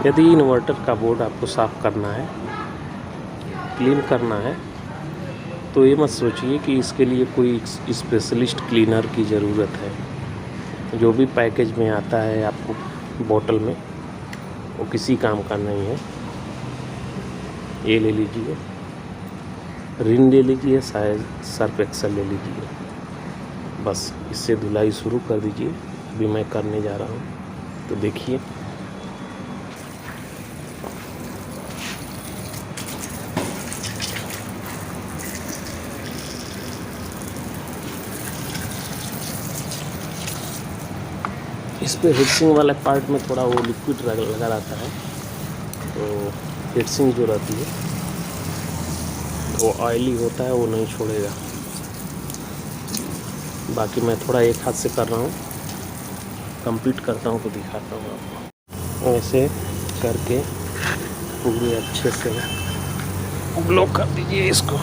यदि इन्वर्टर का बोर्ड आपको साफ़ करना है, क्लीन करना है, तो ये मत सोचिए कि इसके लिए कोई स्पेशलिस्ट क्लीनर की ज़रूरत है। जो भी पैकेज में आता है आपको बोतल में, वो किसी काम का नहीं है। ये ले लीजिए, रिन ले लीजिए, शायद सर्फ एक्सेल ले लीजिए, बस इससे धुलाई शुरू कर दीजिए। अभी मैं करने जा रहा हूँ, तो देखिए। इस पे हीटसिंग वाले पार्ट में थोड़ा वो लिक्विड लगा रहता है, तो हीटसिंग जो रहती है वो ऑयली होता है, वो नहीं छोड़ेगा। बाकी मैं थोड़ा एक हाथ से कर रहा हूँ, कंप्लीट करता हूँ तो दिखाता हूँ आपको। ऐसे करके पूरे अच्छे से ब्लॉक कर दीजिए इसको।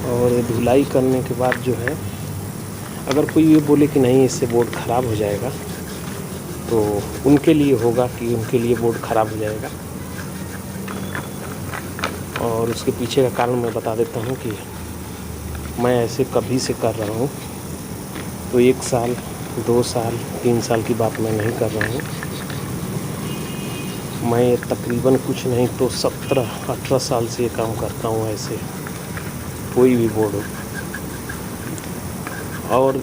और धुलाई करने के बाद जो है, अगर कोई ये बोले कि नहीं इससे बोर्ड ख़राब हो जाएगा, तो उनके लिए होगा कि उनके लिए बोर्ड ख़राब हो जाएगा। और उसके पीछे का कारण मैं बता देता हूँ कि मैं ऐसे कभी से कर रहा हूँ, तो 1 साल 2 साल 3 साल की बात मैं नहीं कर रहा हूँ। मैं तकरीबन कुछ नहीं तो 17-18 साल से ये काम करता हूँ ऐसे, कोई भी बोर्ड हो। और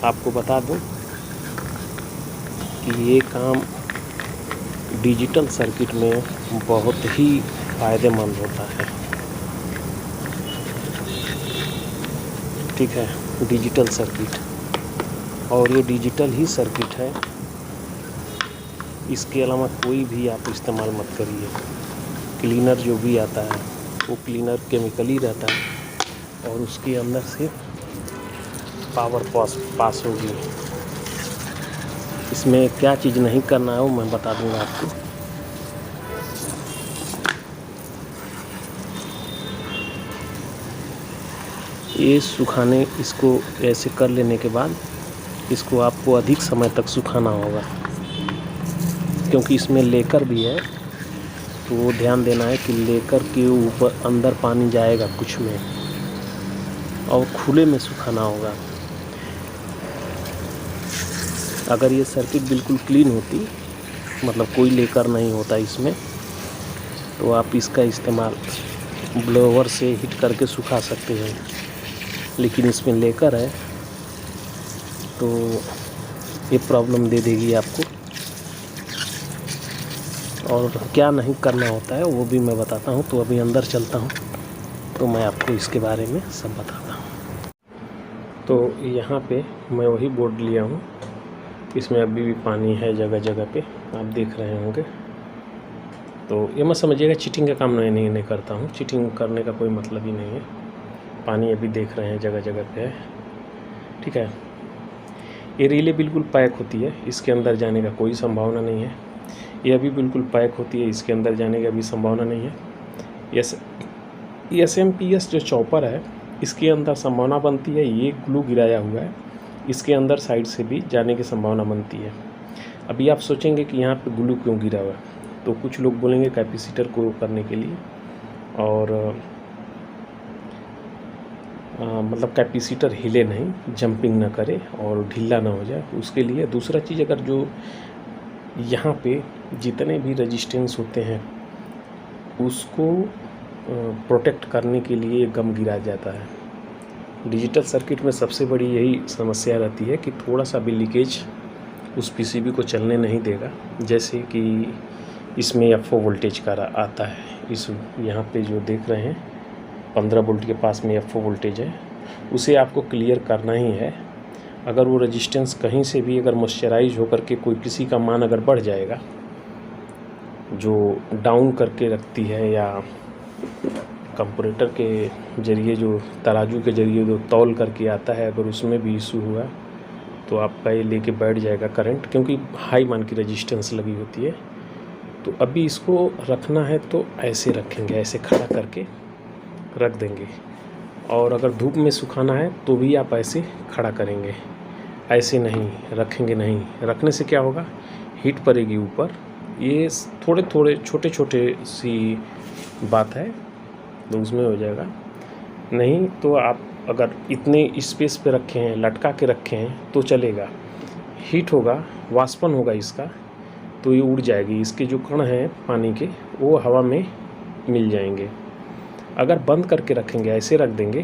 आपको बता दूं कि ये काम डिजिटल सर्किट में बहुत ही फ़ायदेमंद होता है। ठीक है, डिजिटल सर्किट, और ये डिजिटल ही सर्किट है, इसके अलावा कोई भी आप इस्तेमाल मत करिए। क्लीनर जो भी आता है वो क्लीनर केमिकली रहता है, और उसके अंदर से पावर पास होगी। इसमें क्या चीज़ नहीं करना है वो मैं बता दूंगा आपको। ये सुखाने, इसको ऐसे कर लेने के बाद इसको आपको अधिक समय तक सुखाना होगा, क्योंकि इसमें लेकर भी है, तो वो ध्यान देना है कि लेकर के ऊपर अंदर पानी जाएगा कुछ में, और खुले में सुखाना होगा। अगर ये सर्किट बिल्कुल क्लीन होती, मतलब कोई लेकर नहीं होता इसमें, तो आप इसका इस्तेमाल ब्लोवर से हीट करके सुखा सकते हैं। लेकिन इसमें लेकर है तो ये प्रॉब्लम दे देगी आपको। और क्या नहीं करना होता है वो भी मैं बताता हूँ। तो अभी अंदर चलता हूँ, तो मैं आपको इसके बारे में सब बताता हूँ। तो यहाँ पे मैं वही बोर्ड लिया हूँ, इसमें अभी भी पानी है जगह जगह पे, आप देख रहे होंगे। तो ये मत समझिएगा चीटिंग का काम नहीं करता हूँ, चीटिंग करने का कोई मतलब ही नहीं है। पानी अभी देख रहे हैं जगह जगह पे है, ठीक है। ये रिले बिल्कुल पैक होती है, इसके अंदर जाने का कोई संभावना नहीं है। ये अभी बिल्कुल पैक होती है, इसके अंदर जाने का भी संभावना नहीं है। SMPS जो चॉपर है, इसके अंदर संभावना बनती है। ये ग्लू गिराया हुआ है, इसके अंदर साइड से भी जाने की संभावना बनती है। अभी आप सोचेंगे कि यहाँ पे ग्लू क्यों गिरा हुआ है, तो कुछ लोग बोलेंगे कैपेसिटर को करने के लिए, और मतलब कैपेसिटर हिले नहीं, जंपिंग ना करे और ढीला ना हो जाए, उसके लिए। दूसरा चीज़, अगर जो यहाँ पे जितने भी रेजिस्टेंस होते हैं उसको प्रोटेक्ट करने के लिए गम गिराया जाता है। डिजिटल सर्किट में सबसे बड़ी यही समस्या रहती है कि थोड़ा सा भी लीकेज उस पीसीबी को चलने नहीं देगा। जैसे कि इसमें FO वोल्टेज का आता है, इस यहाँ पे जो देख रहे हैं 15 वोल्ट के पास में FO वोल्टेज है, उसे आपको क्लियर करना ही है। अगर वो रेजिस्टेंस कहीं से भी अगर मॉइस्चराइज होकर के कोई किसी का मान अगर बढ़ जाएगा, जो डाउन करके रखती है, या कंपरेटर के ज़रिए जो तराजू के ज़रिए जो तौल करके आता है, अगर उसमें भी इशू हुआ तो आपका ये लेके बैठ जाएगा करंट, क्योंकि हाई मान की रेजिस्टेंस लगी होती है। तो अभी इसको रखना है तो ऐसे रखेंगे, ऐसे खड़ा करके रख देंगे, और अगर धूप में सुखाना है तो भी आप ऐसे खड़ा करेंगे, ऐसे नहीं रखेंगे। नहीं रखने से क्या होगा, हीट पड़ेगी ऊपर। ये थोड़े थोड़े छोटे छोटे सी बात है तो उसमें हो जाएगा। नहीं तो आप अगर इतने स्पेस पे रखे हैं, लटका के रखे हैं तो चलेगा। हीट होगा, वाष्पन होगा इसका, तो ये उड़ जाएगी। इसके जो कण हैं पानी के वो हवा में मिल जाएंगे। अगर बंद करके रखेंगे, ऐसे रख देंगे,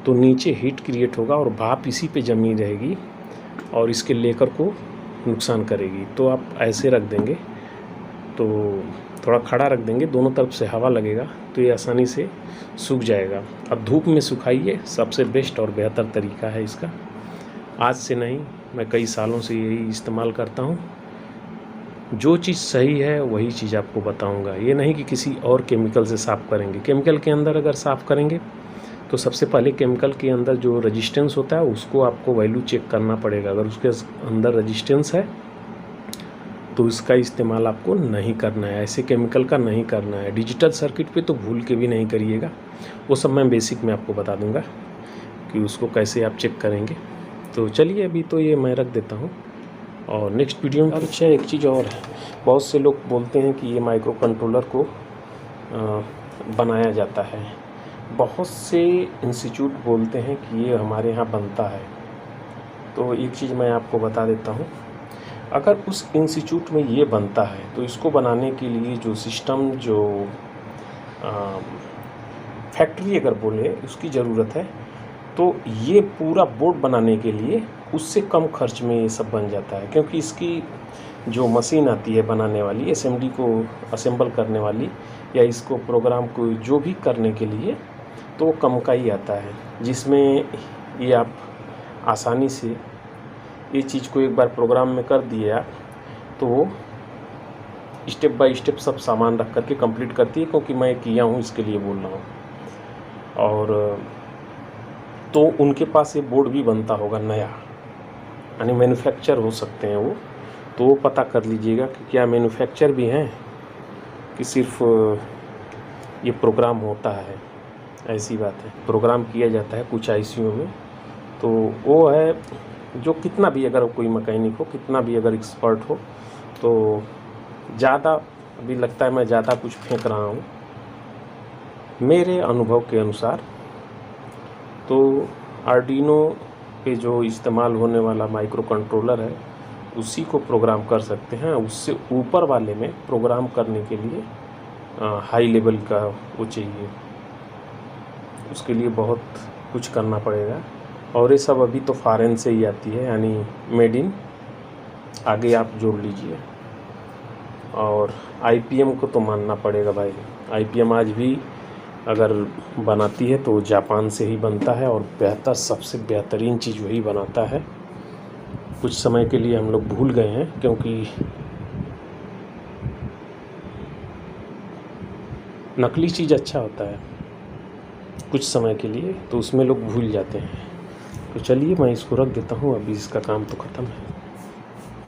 तो नीचे हीट क्रिएट होगा और भाप इसी पे जमी रहेगी और इसके लेकर को नुकसान करेगी। तो आप ऐसे रख देंगे, तो थोड़ा खड़ा रख देंगे, दोनों तरफ से हवा लगेगा तो ये आसानी से सूख जाएगा। अब धूप में सुखाइए, सबसे बेस्ट और बेहतर तरीका है इसका। आज से नहीं, मैं कई सालों से यही इस्तेमाल करता हूँ। जो चीज़ सही है वही चीज़ आपको बताऊंगा। ये नहीं कि किसी और केमिकल से साफ़ करेंगे। केमिकल के अंदर अगर साफ़ करेंगे तो सबसे पहले केमिकल के अंदर जो रेजिस्टेंस होता है उसको आपको वैल्यू चेक करना पड़ेगा। अगर उसके अंदर रेजिस्टेंस है तो इसका इस्तेमाल आपको नहीं करना है, ऐसे केमिकल का नहीं करना है। डिजिटल सर्किट पे तो भूल के भी नहीं करिएगा। वो सब मैं बेसिक में आपको बता दूंगा कि उसको कैसे आप चेक करेंगे। तो चलिए अभी तो ये मैं रख देता हूँ और नेक्स्ट वीडियो में। अच्छा, एक चीज़ और है, बहुत से लोग बोलते हैं कि ये माइक्रो कंट्रोलर को बनाया जाता है। बहुत से इंस्टीट्यूट बोलते हैं कि ये हमारे यहाँ बनता है। तो एक चीज़ मैं आपको बता देता हूँ, अगर उस इंस्टीट्यूट में ये बनता है तो इसको बनाने के लिए जो सिस्टम, जो फैक्ट्री अगर बोले उसकी ज़रूरत है, तो ये पूरा बोर्ड बनाने के लिए उससे कम खर्च में ये सब बन जाता है। क्योंकि इसकी जो मशीन आती है बनाने वाली, एसएमडी को असेंबल करने वाली या इसको प्रोग्राम को जो भी करने के लिए, तो वो कम का ही आता है, जिसमें ये आप आसानी से ये चीज़ को एक बार प्रोग्राम में कर दिए आप, तो वो स्टेप बाय स्टेप सब सामान रख करके कंप्लीट करती है। क्योंकि मैं किया हूँ इसके लिए बोल रहा हूँ। और तो उनके पास ये बोर्ड भी बनता होगा नया, यानी मैन्युफैक्चर हो सकते हैं वो। तो वो पता कर लीजिएगा कि क्या मैन्युफैक्चर भी हैं कि सिर्फ ये प्रोग्राम होता है। ऐसी बात है, प्रोग्राम किया जाता है कुछ आईसीयू में। तो वो है जो कितना भी अगर कोई मैकेनिक हो, कितना भी अगर एक्सपर्ट हो, तो ज़्यादा अभी लगता है मैं ज़्यादा कुछ फेंक रहा हूँ मेरे अनुभव के अनुसार। तो आर्डिनो पे जो इस्तेमाल होने वाला माइक्रो कंट्रोलर है उसी को प्रोग्राम कर सकते हैं। उससे ऊपर वाले में प्रोग्राम करने के लिए हाई लेवल का वो चाहिए, उसके लिए बहुत कुछ करना पड़ेगा। और ये सब अभी तो फॉरेन से ही आती है, यानी मेड इन, आगे आप जोड़ लीजिए। और आईपीएम को तो मानना पड़ेगा भाई। आईपीएम आज भी अगर बनाती है तो जापान से ही बनता है और बेहतर, सबसे बेहतरीन चीज़ वही बनाता है। कुछ समय के लिए हम लोग भूल गए हैं, क्योंकि नकली चीज़ अच्छा होता है कुछ समय के लिए, तो उसमें लोग भूल जाते हैं। तो चलिए मैं इसको रख देता हूँ, अभी इसका काम तो ख़त्म है।